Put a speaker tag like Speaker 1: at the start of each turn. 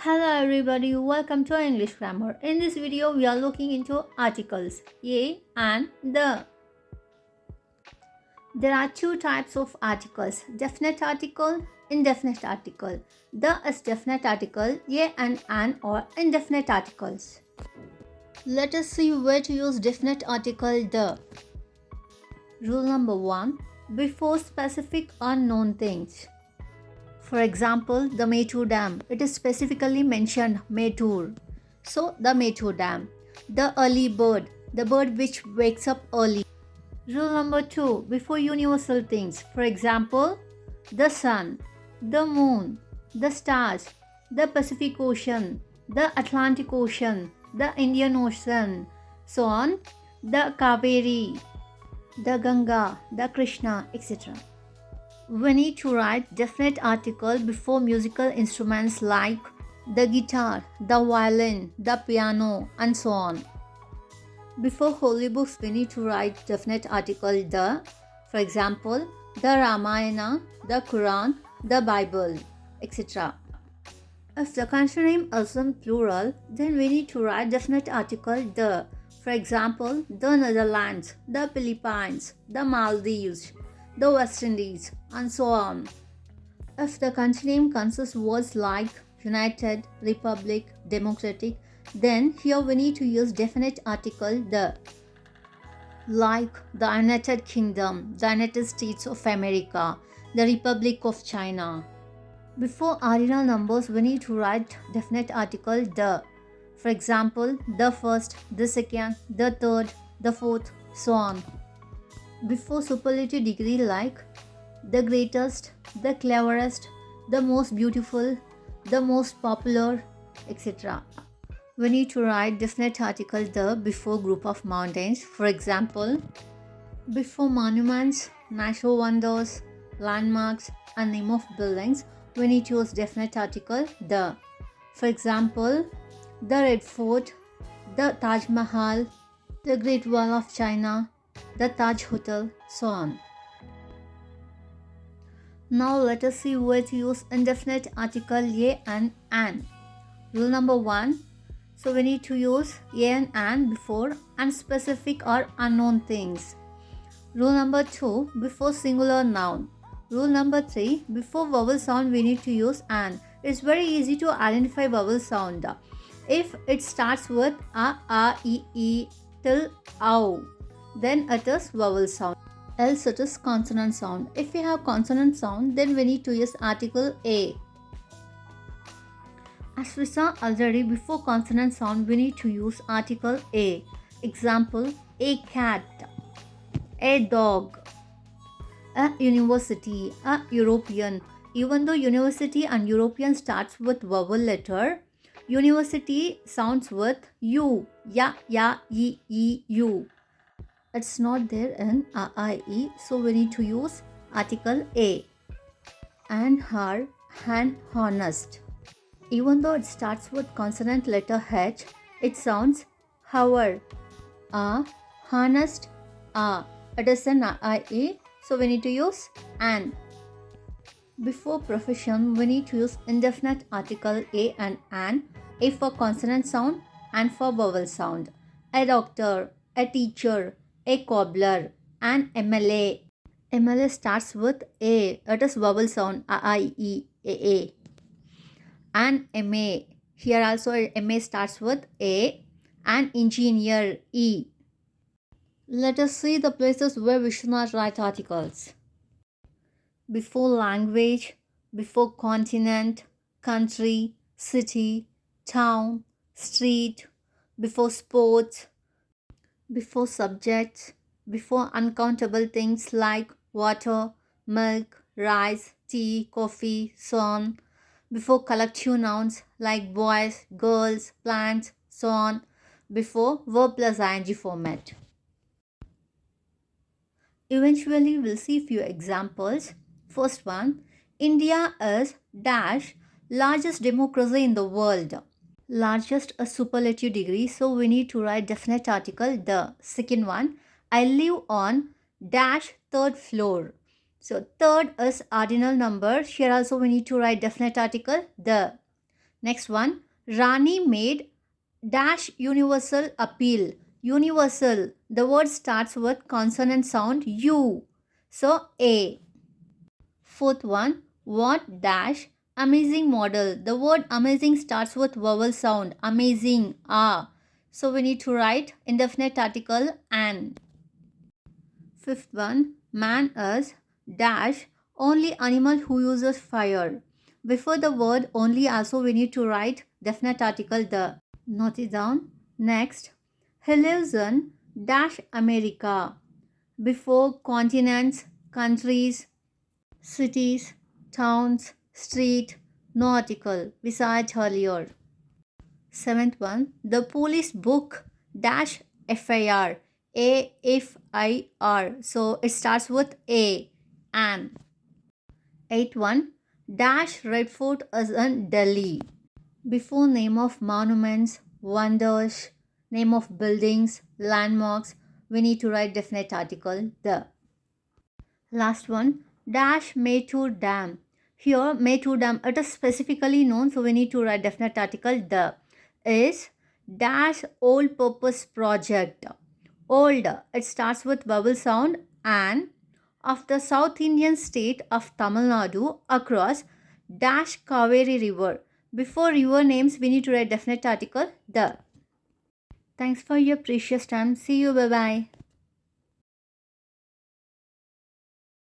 Speaker 1: Hello everybody, welcome to English Grammar. In this video, we are looking into articles a and the. There are two types of articles, definite article, indefinite article. The is definite article, a and an or indefinite articles. Let us see where to use definite article the. Rule number 1. Before specific or known things. For example, the Mettur Dam. It is specifically mentioned Mettur. So, the Mettur Dam. The early bird. The bird which wakes up early. Rule number 2. Before universal things. For example, the sun, the moon, the stars, the Pacific Ocean, the Atlantic Ocean, the Indian Ocean, so on, the Kaveri, the Ganga, the Krishna, etc. We need to write definite article before musical instruments like the guitar, the violin, the piano, and so on. Before holy books, we need to write definite article the. For example, the Ramayana, the Quran, the Bible, etc. If the country name is in plural, then we need to write definite article the. For example, the Netherlands, the Philippines, the Maldives, the West Indies, and so on. If the country name consists words like United, Republic, Democratic, then here we need to use definite article the. Like the United Kingdom, the United States of America, the Republic of China. Before ordinal numbers, we need to write definite article the. For example, the first, the second, the third, the fourth, so on. Before superlative degree like the greatest, the cleverest, the most beautiful, the most popular, etc. We need to write definite article the before group of mountains. For example, before monuments, natural wonders, landmarks, and name of buildings, we need to use definite article the. For example, the Red Fort, the Taj Mahal, the Great Wall of China, the Taj Hotel, so on. Now let us see where to use indefinite article a and an. Rule number 1. So we need to use a and an before unspecific or unknown things. Rule number 2. Before singular noun. Rule number 3. Before vowel sound we need to use an. It's very easy to identify vowel sound. If it starts with a, e, till ow, then it is vowel sound. Else it is consonant sound. If we have consonant sound, then we need to use article a. As we saw already, before consonant sound, we need to use article a. Example, a cat, a dog, a university, a European. Even though university and European starts with vowel letter, university sounds with u, ya, ye, u. It's not there in I, so we need to use article a. And her, hand, honest. Even though it starts with consonant letter H, it sounds hour. Honest, It is an I, so we need to use an. Before profession, we need to use indefinite article a and an. A for consonant sound and for vowel sound. A doctor, a teacher, a cobbler, an MLA. MLA starts with A. It is vowel sound A. An MA. Here also MA starts with A. An engineer E. Let us see the places where we should not write articles. Before language, before continent, country, city, town, street, before sports, before subjects, before uncountable things like water, milk, rice, tea, coffee, so on, before collective nouns like boys, girls, plants, so on, before verb plus ing format. Eventually, we'll see few examples. First one, India is dash largest democracy in the world. Largest a superlative degree, so we need to write definite article the. Second one, I live on dash third floor. So third is ordinal number. Here also we need to write definite article the. Next one, Rani made dash universal appeal. Universal, the word starts with consonant sound U. So A. Fourth one, what dash amazing model. The word amazing starts with vowel sound. Amazing. Ah. So we need to write indefinite article an. Fifth one, man is dash only animal who uses fire. Before the word only also we need to write definite article the. Note it down. Next, he lives in dash America. Before continents, countries, cities, towns, street, no article. Besides earlier. Seventh one, the police book dash FIR. AFIR. So it starts with A. An. Eighth one, dash Red Fort is in Delhi. Before name of monuments, wonders, name of buildings, landmarks, we need to write definite article the. Last one, dash Mettur Dam. Here, Mettur Dam, it is specifically known, so we need to write definite article the. Is dash old purpose project. Old, it starts with vowel sound and of the South Indian state of Tamil Nadu across dash Kaveri River. Before river names, we need to write definite article the. Thanks for your precious time. See you. Bye bye.